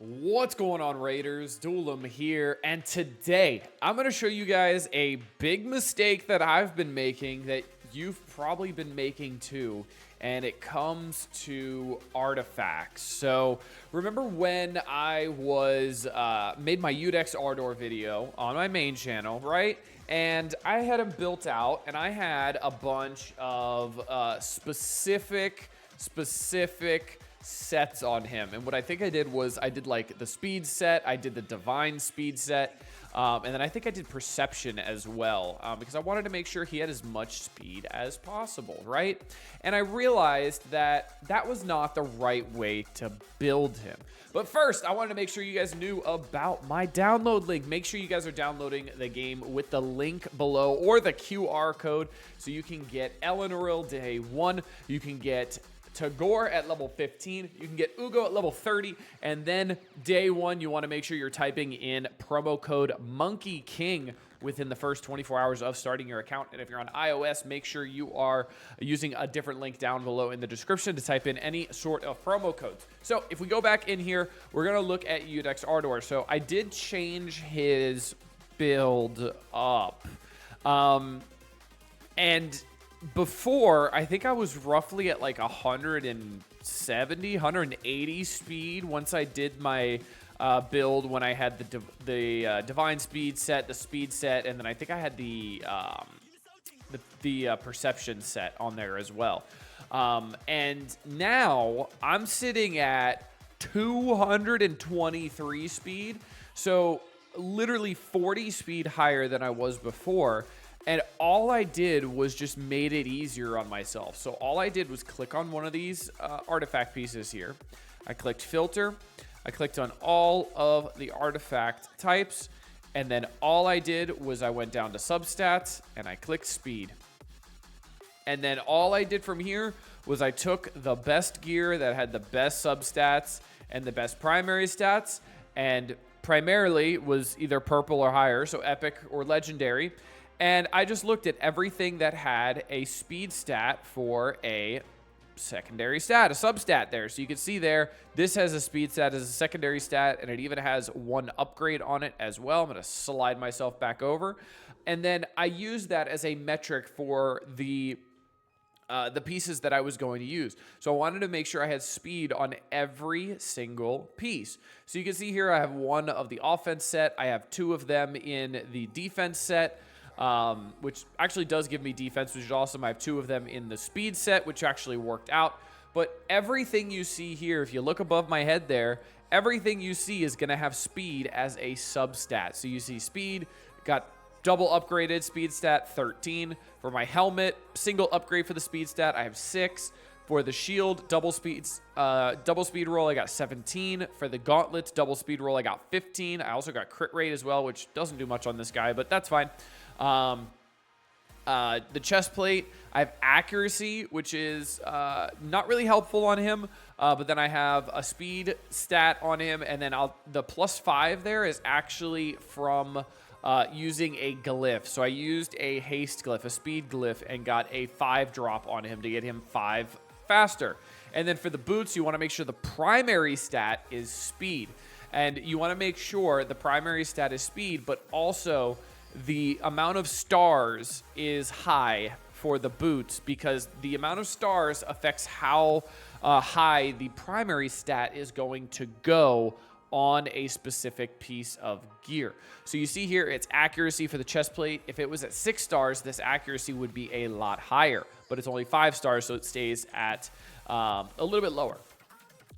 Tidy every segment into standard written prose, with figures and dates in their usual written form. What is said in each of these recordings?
What's going on, Raiders? Duelim here, and today I'm going to show you guys a big mistake that I've been making that you've probably been making too, and it comes to artifacts. So remember when I was made my Udex Ardor video on my main channel, right? And I had them built out, and I had a bunch of specific sets on him. And what I think I did was I did like the speed set, I did the divine speed set, and then I think I did perception as well, because I wanted to make sure he had as much speed as possible, right? And I realized that that was not the right way to build him. But first, I wanted to make sure you guys knew about my download link. Make sure you guys are downloading the game with the link below or the QR code so you can get Eleanoril Day 1, you can get Tagore at level 15, you can get Ugo at level 30, and then day 1, you want to make sure you're typing in promo code Monkey King within the first 24 hours of starting your account. And if you're on iOS, make sure you are using a different link down below in the description to type in any sort of promo codes. So if we go back in here, we're going to look at Udex Ardor. So I did change his build up. And before, I think I was roughly at like 170, 180 speed once I did my build when I had the divine speed set, the speed set, and then I think I had the perception set on there as well. And now I'm sitting at 223 speed, so literally 40 speed higher than I was before. And all I did was just made it easier on myself. So all I did was click on one of these artifact pieces here. I clicked filter. I clicked on all of the artifact types. And then all I did was I went down to substats and I clicked speed. And then all I did from here was I took the best gear that had the best substats and the best primary stats. And primarily was either purple or higher, so epic or legendary. And I just looked at everything that had a speed stat for a secondary stat, a substat there. So you can see there, this has a speed stat as a secondary stat, and it even has one upgrade on it as well. I'm going to slide myself back over. And then I used that as a metric for the pieces that I was going to use. So I wanted to make sure I had speed on every single piece. So you can see here I have one of the offense set. I have two of them in the defense set. Which actually does give me defense, which is awesome. I have two of them in the speed set, which actually worked out. But everything you see here, if you look above my head there, everything you see is going to have speed as a substat. So you see speed, got double upgraded speed stat 13. For my helmet, single upgrade for the speed stat, I have 6. For the shield, double speed roll, I got 17. For the gauntlet, double speed roll, I got 15. I also got crit rate as well, which doesn't do much on this guy, but that's fine. The chest plate, I have accuracy, which is not really helpful on him, but then I have a speed stat on him, and then the +5 there is actually from using a glyph. So I used a haste glyph, a speed glyph, and got a 5 drop on him to get him 5 faster. And then for the boots, you want to make sure the primary stat is speed. And you want to make sure the primary stat is speed, but also the amount of stars is high for the boots, because the amount of stars affects how high the primary stat is going to go on a specific piece of gear. So you see here, it's accuracy for the chest plate. If it was at 6 stars, this accuracy would be a lot higher, but it's only 5 stars, so it stays at a little bit lower.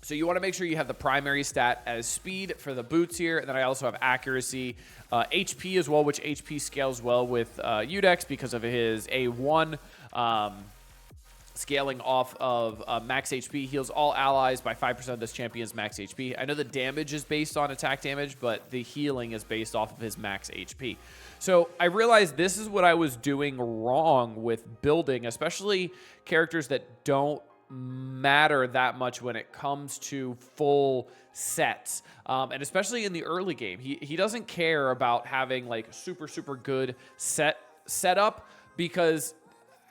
So you want to make sure you have the primary stat as speed for the boots here. And then I also have accuracy, HP as well, which HP scales well with Udex because of his A1 scaling off of max HP. Heals all allies by 5% of this champion's max HP. I know the damage is based on attack damage, but the healing is based off of his max HP. So I realized this is what I was doing wrong with building, especially characters that don't matter that much when it comes to full sets, and especially in the early game. He doesn't care about having like super good setup, because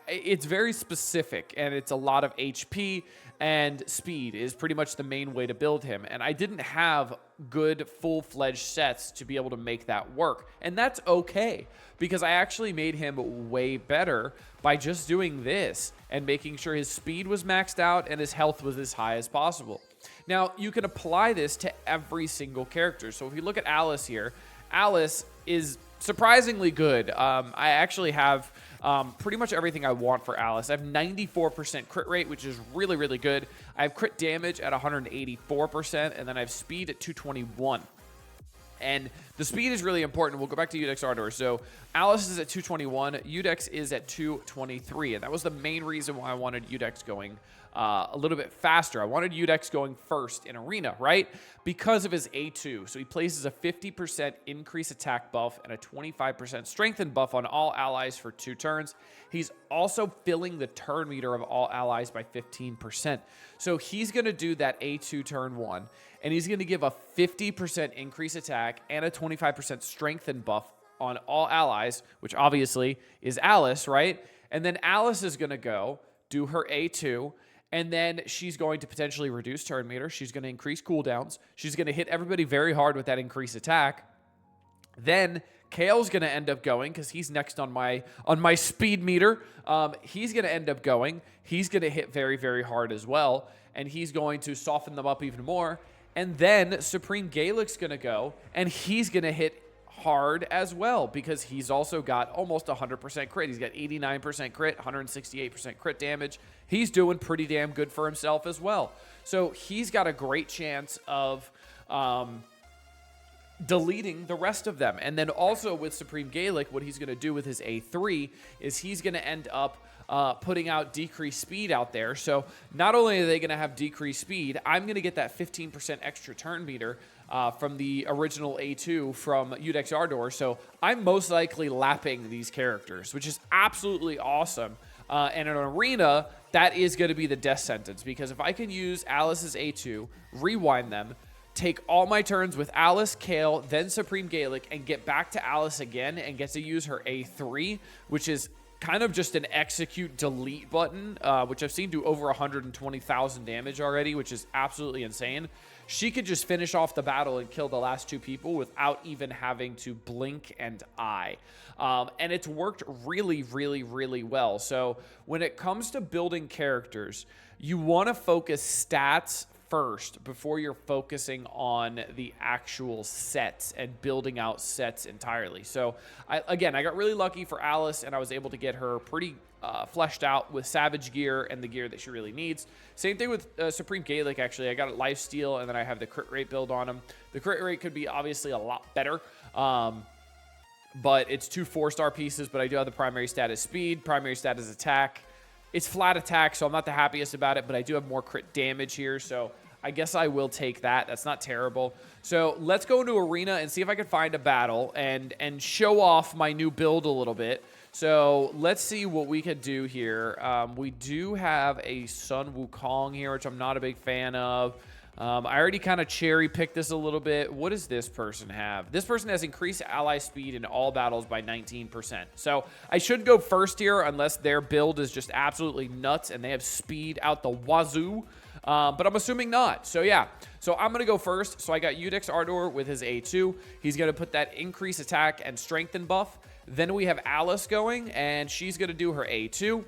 it's very specific and it's a lot of HP, and speed is pretty much the main way to build him. And I didn't have good full-fledged sets to be able to make that work. And that's okay, because I actually made him way better by just doing this and making sure his speed was maxed out and his health was as high as possible. Now, you can apply this to every single character. So if you look at Alice here, Alice is surprisingly good. I actually have pretty much everything I want for Alice. I have 94% crit rate, which is really, really good. I have crit damage at 184%, and then I have speed at 221. And the speed is really important. We'll go back to Udex Ardor. So Alice is at 221. Udex is at 223. And that was the main reason why I wanted Udex going a little bit faster. I wanted Udex going first in Arena, right? Because of his A2. So he places a 50% increase attack buff and a 25% strengthen buff on all allies for 2 turns. He's also filling the turn meter of all allies by 15%. So he's going to do that A2 turn 1, and he's going to give a 50% increase attack and a 25% strengthen buff on all allies, which obviously is Alice, right? And then Alice is going to go do her A2, and then she's going to potentially reduce turn meter. She's going to increase cooldowns. She's going to hit everybody very hard with that increased attack. Then Kale's going to end up going, because he's next on my speed meter. He's going to end up going. He's going to hit very, very hard as well, and he's going to soften them up even more. And then Supreme Gaelic's going to go, and he's going to hit hard as well, because he's also got almost 100% crit. He's got 89% crit, 168% crit damage. He's doing pretty damn good for himself as well. So he's got a great chance of deleting the rest of them. And then also with Supreme Gaelic, what he's going to do with his A3 is he's going to end up putting out decreased speed out there. So not only are they going to have decreased speed, I'm going to get that 15% extra turn meter from the original A2 from Udex Ardor. So I'm most likely lapping these characters, which is absolutely awesome. And in Arena, that is going to be the death sentence, because if I can use Alice's A2, rewind them, take all my turns with Alice, Kale, then Supreme Gaelic, and get back to Alice again and get to use her A3, which is kind of just an execute delete button, which I've seen do over 120,000 damage already, which is absolutely insane. She could just finish off the battle and kill the last 2 people without even having to blink an eye. And it's worked really, really, really well. So when it comes to building characters, you want to focus stats first before you're focusing on the actual sets and building out sets entirely. So I got really lucky for Alice, and I was able to get her pretty fleshed out with Savage gear and the gear that she really needs. Same thing with Supreme Gaelic, actually. I got a lifesteal, and then I have the crit rate build on him. The crit rate could be obviously a lot better, but it's 2 4-star pieces, but I do have the primary stat as speed, primary stat as attack. It's flat attack, so I'm not the happiest about it, but I do have more crit damage here, so I guess I will take that. That's not terrible. So let's go into Arena and see if I can find a battle and show off my new build a little bit. So let's see what we could do here. We do have a Sun Wukong here, which I'm not a big fan of. I already kind of cherry-picked this a little bit. What does this person have? This person has increased ally speed in all battles by 19%. So I should go first here unless their build is just absolutely nuts and they have speed out the wazoo. But I'm assuming not. So yeah, so I'm going to go first. So I got Udex Ardor with his A2. He's going to put that increase attack and strengthen buff. Then we have Alice going, and she's going to do her A2.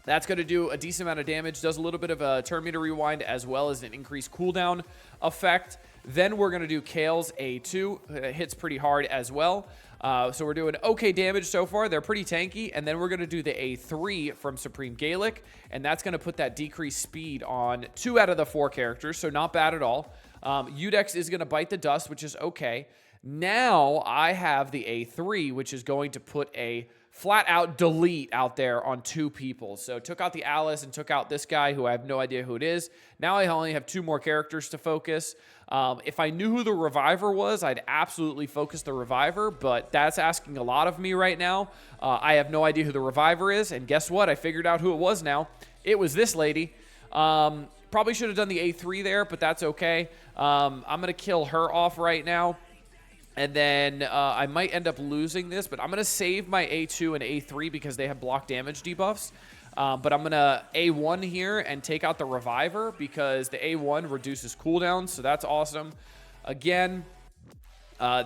That's going to do a decent amount of damage, does a little bit of a turn meter rewind, as well as an increased cooldown effect. Then we're going to do Kale's A2. It hits pretty hard as well. So we're doing okay damage so far. They're pretty tanky. And then we're going to do the A3 from Supreme Gaelic, and that's going to put that decreased speed on 2 out of the 4 characters, so not bad at all. Udex is going to bite the dust, which is okay. Now I have the A3, which is going to put a flat-out delete out there on 2 people. So took out the Alice and took out this guy who I have no idea who it is. Now I only have 2 more characters to focus. If I knew who the Reviver was, I'd absolutely focus the Reviver, but that's asking a lot of me right now. I have no idea who the Reviver is, and guess what? I figured out who it was now. It was this lady. Probably should have done the A3 there, but that's okay. I'm going to kill her off right now. And then I might end up losing this, but I'm going to save my A2 and A3 because they have block damage debuffs. But I'm going to A1 here and take out the Reviver because the A1 reduces cooldowns, so that's awesome. Again,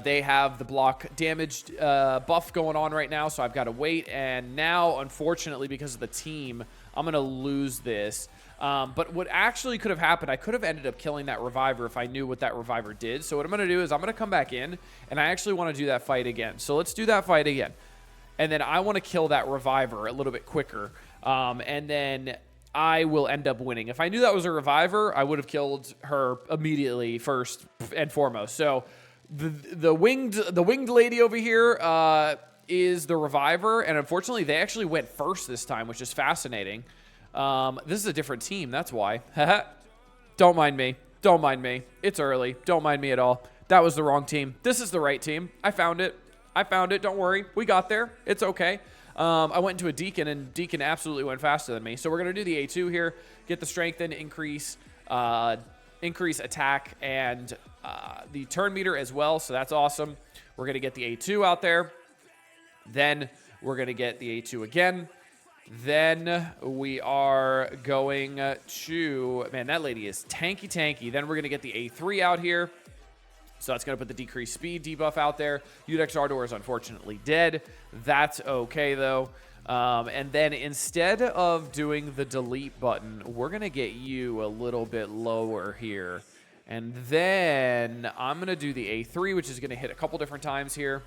they have the block damage buff going on right now, so I've got to wait. And now, unfortunately, because of the team, I'm going to lose this. But what actually could have happened, I could have ended up killing that Reviver if I knew what that Reviver did. So what I'm going to do is I'm going to come back in, and I actually want to do that fight again. So let's do that fight again. And then I want to kill that Reviver a little bit quicker. And then I will end up winning. If I knew that was a Reviver, I would have killed her immediately first and foremost. So the winged lady over here is the Reviver, and unfortunately they actually went first this time, which is fascinating. This is a different team, that's why. Don't mind me. Don't mind me. It's early. Don't mind me at all. That was the wrong team. This is the right team. I found it. Don't worry. We got there. It's okay. I went into a Deacon, and Deacon absolutely went faster than me. So we're going to do the A2 here, get the strength in, increase attack, and the turn meter as well. So that's awesome. We're going to get the A2 out there. Then we're going to get the A2 again. Then we are going to, man, that lady is tanky. Then we're going to get the A3 out here. So that's going to put the decreased speed debuff out there. Udex Ardor is unfortunately dead. That's okay, though. And then instead of doing the delete button, we're going to get you a little bit lower here. And then I'm going to do the A3, which is going to hit a couple different times here.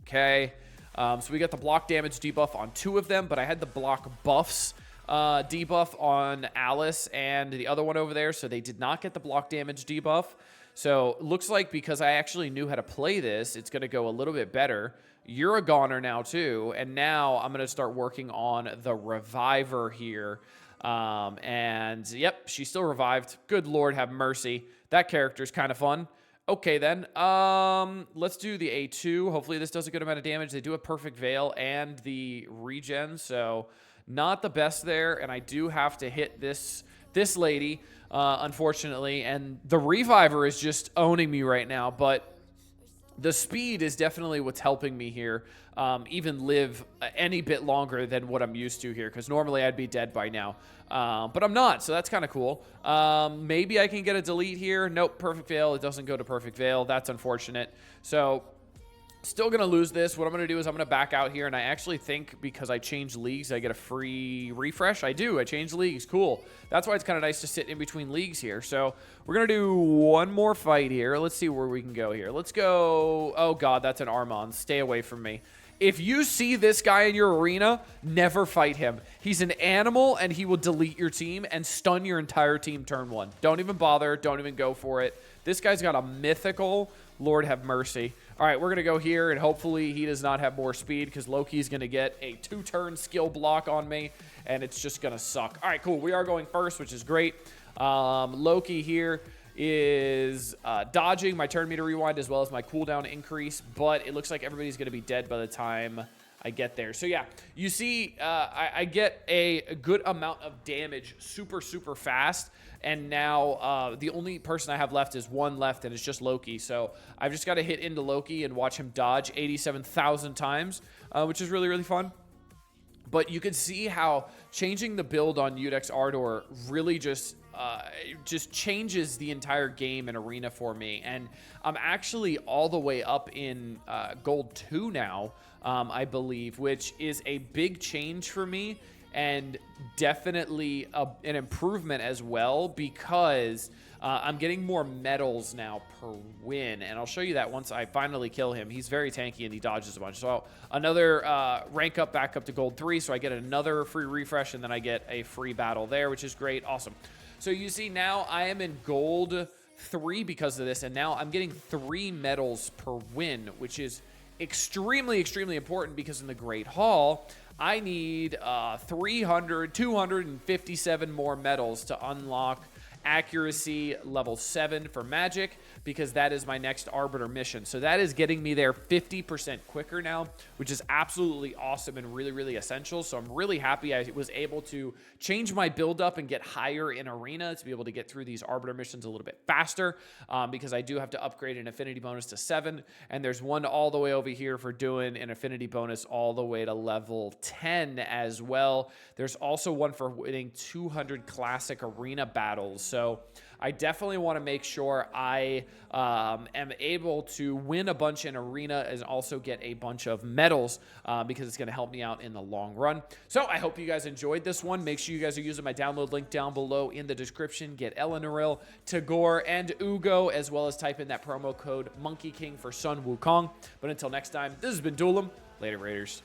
Okay. So we got the block damage debuff on 2 of them, but I had the block buffs debuff on Alice and the other one over there, so they did not get the block damage debuff. So looks like because I actually knew how to play this, it's going to go a little bit better. You're a goner now too, and now I'm going to start working on the Reviver here. And yep, she's still revived. Good Lord have mercy. That character's kind of fun. Okay, then. Let's do the A2. Hopefully this does a good amount of damage. They do a Perfect Veil and the regen, so not the best there. And I do have to hit this lady, unfortunately. And the Reviver is just owning me right now, but the speed is definitely what's helping me here, even live any bit longer than what I'm used to here, because normally I'd be dead by now. But I'm not, so that's kind of cool. Maybe I can get a delete here. Nope, Perfect Veil. It doesn't go to Perfect Veil. That's unfortunate. So still going to lose this. What I'm going to do is I'm going to back out here, and I actually think because I changed leagues, I get a free refresh. I do. I changed leagues. Cool. That's why it's kind of nice to sit in between leagues here. So we're going to do one more fight here. Let's see where we can go here. Let's go. Oh, God, that's an Armand. Stay away from me. If you see this guy in your arena, never fight him. He's an animal, and he will delete your team and stun your entire team turn 1. Don't even bother. Don't even go for it. This guy's got a mythical. Lord have mercy. All right, we're going to go here, and hopefully he does not have more speed because Loki's going to get a 2-turn skill block on me, and it's just going to suck. All right, cool. We are going first, which is great. Loki here is dodging my turn meter rewind as well as my cooldown increase, but it looks like everybody's going to be dead by the time I get there. So yeah, you see I get a good amount of damage super fast, and now the only person I have left is one left, and it's just Loki. So I've just got to hit into Loki and watch him dodge 87,000 times, which is really fun. But you can see how changing the build on Udex Ardor really just changes the entire game and arena for me. And I'm actually all the way up in Gold 2 now, I believe, which is a big change for me and definitely an improvement as well, because I'm getting more medals now per win, and I'll show you that once I finally kill him. He's very tanky and he dodges a bunch. So another rank up back up to Gold 3, so I get another free refresh, and then I get a free battle there, which is great. Awesome. So you see now I am in Gold 3 because of this, and now I'm getting 3 medals per win, which is extremely important, because in the Great Hall, I need 257 more medals to unlock accuracy level 7 for magic, because that is my next arbiter mission. So that is getting me there 50% quicker now, which is absolutely awesome and really, really essential. So I'm really happy I was able to change my build up and get higher in arena to be able to get through these arbiter missions a little bit faster, because I do have to upgrade an affinity bonus to 7, and there's one all the way over here for doing an affinity bonus all the way to level 10 as well. There's also one for winning 200 classic arena battles. So I definitely want to make sure I am able to win a bunch in arena and also get a bunch of medals, because it's going to help me out in the long run. So I hope you guys enjoyed this one. Make sure you guys are using my download link down below in the description. Get Eleanoril, Tagore, and Ugo, as well as type in that promo code Monkey King for Sun Wukong. But until next time, this has been Duelim. Later, Raiders.